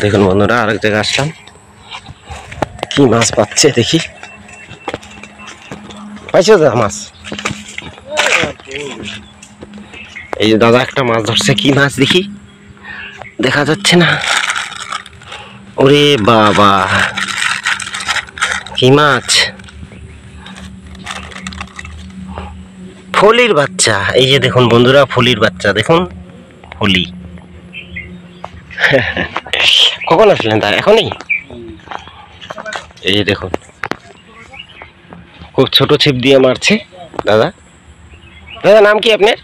দেখুন বন্ধুরা, আরেক জায়গায় আসলাম, কি মাছ পাচ্ছে দেখি। পাইছো দাদা মাছ? এই যে দাদা একটা মাছ ধরছে, কি মাছ দেখি, দেখা যাচ্ছে না। ওরে বাবা, কি মাছ! ফলির বাচ্চা। এই যে দেখুন বন্ধুরা, ফলির বাচ্চা দেখুন, ফলি। কখন আসলেন তা? এখনই? এই যে দেখুন, খুব ছোট ছিপ দিয়ে মারছে দাদা। দাদা নাম কি আপনার?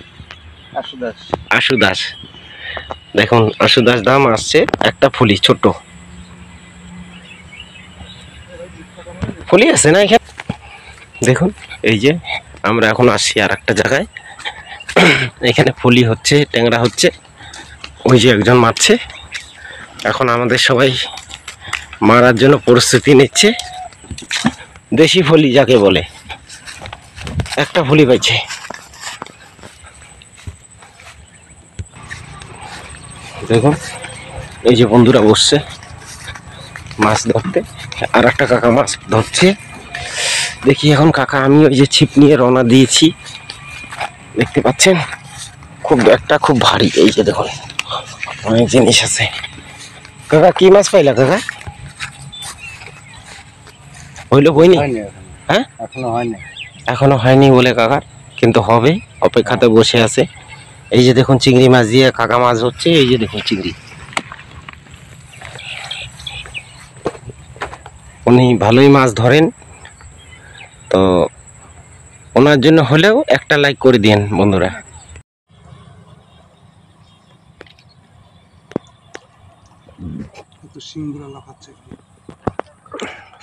আশু দাস। আশু দাস। দেখুন আশু দাস দাম আসছে একটা ফলি, ছোট ফলি আছে না এখানে। দেখুন এই যে আমরা এখন আসছি আর একটা জায়গায়, এখানে ফলি হচ্ছে, ট্যাংরা হচ্ছে। ওই যে একজন মারছে, এখন আমাদের সবাই মারার জন্য প্রস্তুতি নিচ্ছে। দেশি ফলি যাকে বলে, একটা ফলি পাইছে। দেখুন এই যে বন্ধুরা বসছে মাছ ধরতে, আর একটা কাকা মাছ ধরছে। দেখি এখন কাকা, আমি ওই যে ছিপ নিয়ে রওনা দিয়েছি, দেখতে পাচ্ছেন খুব ভারী। এই যে দেখুন অনেক জিনিস আছে। কাকা কি মাছ পাইলা কাকা? হইলো বইনি? হ্যাঁ এখনো হয়নি বলে কাকার, কিন্তু হবে, অপেক্ষাতে বসে আছে। এই যে দেখুন চিংড়ি মাছ দিয়ে কাকা মাছ হচ্ছে। এই যে দেখুন চিংড়ি, উনি ভালোই মাছ ধরেন, তো ওনার জন্য হলেও একটা লাইক করে দিন বন্ধুরা।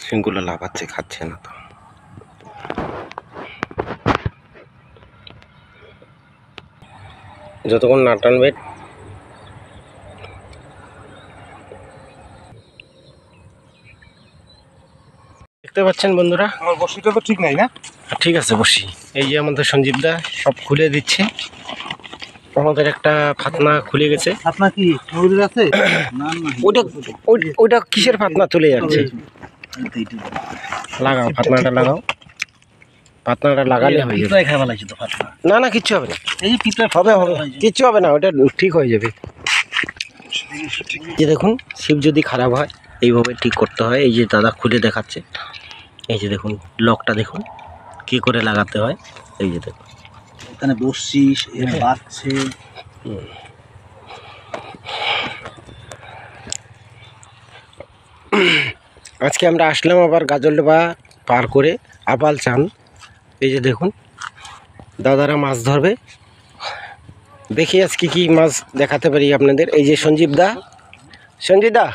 সিংগুলো লাফাচ্ছে, খাচ্ছে না তো। যতক্ষণ না টানবে। দেখতে পাচ্ছেন বন্ধুরা, আমার বসিটা তো ঠিক নাই না? ঠিক আছে বসি। এই যে আমাদের সঞ্জীব দা সব খুলে দিচ্ছে। আমাদের একটা ফাতনা খুলে গেছে। ফাতনা কি নদীর আছে? না না, ওইটা কিসের ফাতনা চলে যাচ্ছে? লাগাও ফাতনাটা, লাগাও ফাতনাটা, লাগালে হয়ে যাবে। খাওয়া লাগছে তো ফাতনা। না না কিচ্ছু হবে না, এই যে পিঁপড়া হবে হবে, কিচ্ছু হবে না, ওটা ঠিক হয়ে যাবে। যে দেখুন শিপ যদি খারাপ হয় এইভাবে ঠিক করতে হয়। এই যে দাদা খুলে দেখাচ্ছে, এই যে দেখুন লকটা দেখুন কি করে লাগাতে হয়। এই যে দেখুন এখানে বসছিস, এর বাজছে। আজকে আমরা আসলাম আবার গাজলডোবা পার করে আপাল চান। এই যে দেখুন দাদারা মাছ ধরবে, দেখি আজকে কি মাছ দেখাতে পারি আপনাদের। এই যে সঞ্জীব দা, সঞ্জীব দা,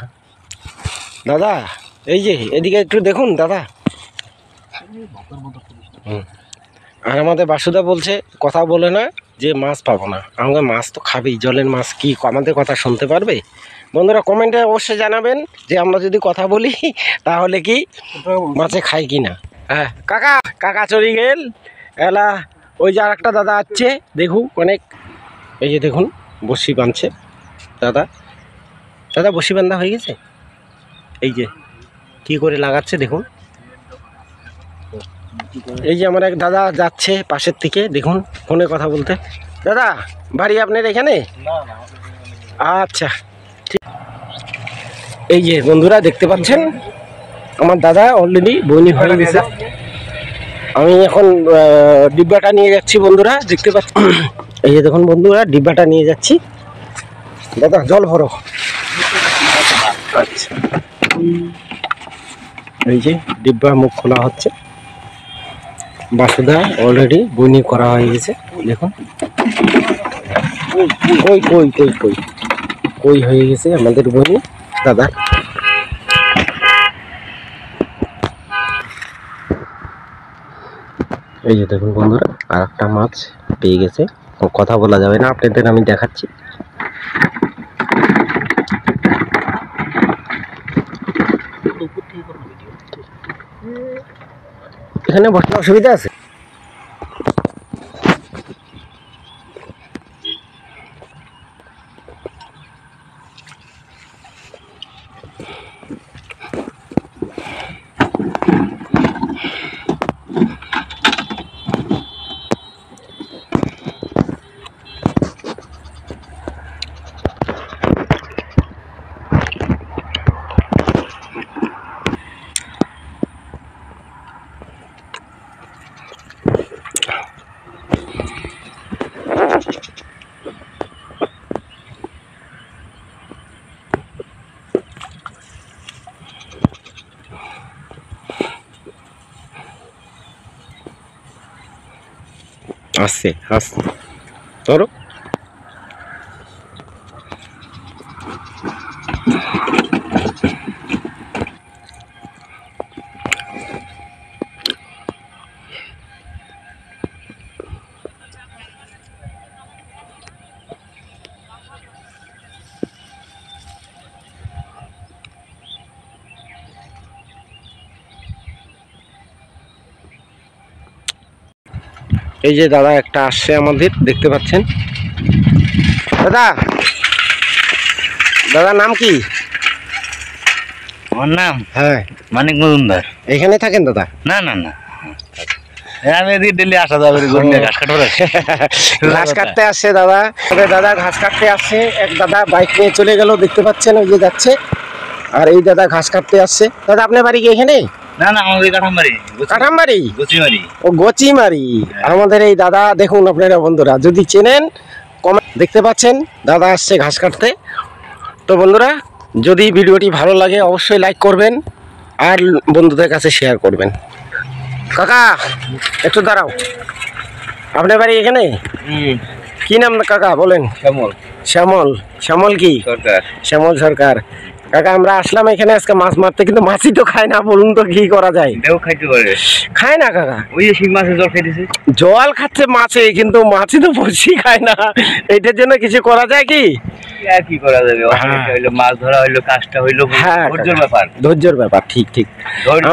দাদা এই যে এদিকে একটু দেখুন দাদা। আর আমাদের বাসুদা বলছে কথা বলে না যে মাছ পাবো না। আমাকে মাছ তো খাবেই, জলের মাছ কি আমাদের কথা শুনতে পারবে? বন্ধুরা কমেন্টে অবশ্যই জানাবেন যে আমরা যদি কথা বলি তাহলে কি মাছে খাই কি না। হ্যাঁ কাকা, কাকা চলে গেল এলা। ওই যে আর একটা দাদা আছে দেখুন অনেক। এই যে দেখুন বসি বাঁধছে দাদা, দাদা বসি বান্ধা হয়ে গেছে। এই যে কি করে লাগাচ্ছে দেখুন। এই যে আমার এক দাদা যাচ্ছে পাশের থেকে, দেখুন ফোনে কথা বলতে। দাদা বাড়ি আপনার এখানে? আচ্ছা ঠিক। এই যে বন্ধুরা দেখতে পাচ্ছেন আমার দাদা অলরেডি বনি হয়ে গেছে। আমি এখন ডিব্বাটা নিয়ে যাচ্ছি বন্ধুরা, দেখতে পাচ্ছি। এই যে দেখুন বন্ধুরা ডিব্বাটা নিয়ে যাচ্ছি। দাদা জল ভরো। আচ্ছা এই যে ডিব্বা মুখ খোলা হচ্ছে। বাসুদা অলরেডি বনি করা হয়ে গেছে দেখুন। কই কই কই কই কই হয়ে গেছে আমাদের বনি দাদা। এই যে দেখুন বন্ধুরা আর একটা মাছ পেয়ে গেছে, কথা বলা যাবে না, আপনাদের আমি দেখাচ্ছি। এখানে বসার অসুবিধা আছে? আসছে আসছে ধরো। এই যে দাদা একটা আসছে আমাদের, দেখতে পাচ্ছেন। দাদা, দাদার নাম কি? আমার নাম হ্যাঁ, মানিক মজুমদার। এখানে থাকেন দাদা? না না না, আমি এদিকে ডেলি আসা যাবে ঘাস কাটবো। ঘাস কাটতে আসছে দাদা। তবে দাদা ঘাস কাটতে আসছে, এক দাদা বাইক নিয়ে চলে গেল, দেখতে পাচ্ছেন ওই যে যাচ্ছে। আর এই দাদা ঘাস কাটতে আসছে। দাদা আপনার বাড়ি কি এখানে? না না, আমাদের কাঠামবাড়ি। কাঠামবাড়ি? গুচিমারি। ও গচিমারি। আমাদের এই দাদা দেখুন আপনারা বন্ধুরা, যদি চেনেন কমেন্ট। দেখতে পাচ্ছেন দাদা আসছে ঘাস কাটতে। তো বন্ধুরা, যদি ভিডিওটি ভালো লাগে অবশ্যই লাইক করবেন আর বন্ধুদের কাছে শেয়ার করবেন। কাকা একটু দাঁড়াও, আপনার বাড়ি এখানে? কি নাম কাকা বলেন? শ্যামল শ্যামল। শ্যামল কি? সরকার। শ্যামল সরকার। কাকা আমরা আসলাম এখানে আজকে মাছ মারতে, কিন্তু মাছই তো খায় না, বলুন তো কি করা যায়? দেও খাইতে পারে, খায় না কাকা। ওই যে শিং মাছের জল খাইতেছে। জল খাচ্ছে মাছে, কিন্তু মাছই তো বসি খায় না। এটার জন্য কিছু করা যায় কি? আর কি করা যাবে? হ্যাঁ। হইলো মাছ ধরা, হইলো কাজটা হইলো হ্যাঁ, ধৈর্যের ব্যাপার। ধৈর্যের ব্যাপার, ঠিক ঠিক। ধৈর্য।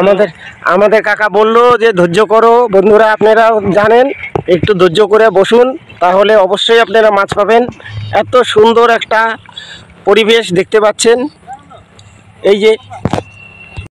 আমাদের কাকা বললো যে ধৈর্য করো। বন্ধুরা আপনারাও জানেন, একটু ধৈর্য করে বসুন, তাহলে অবশ্যই আপনারা মাছ পাবেন। এত সুন্দর একটা পরিবেশ দেখতে পাচ্ছেন। এই যে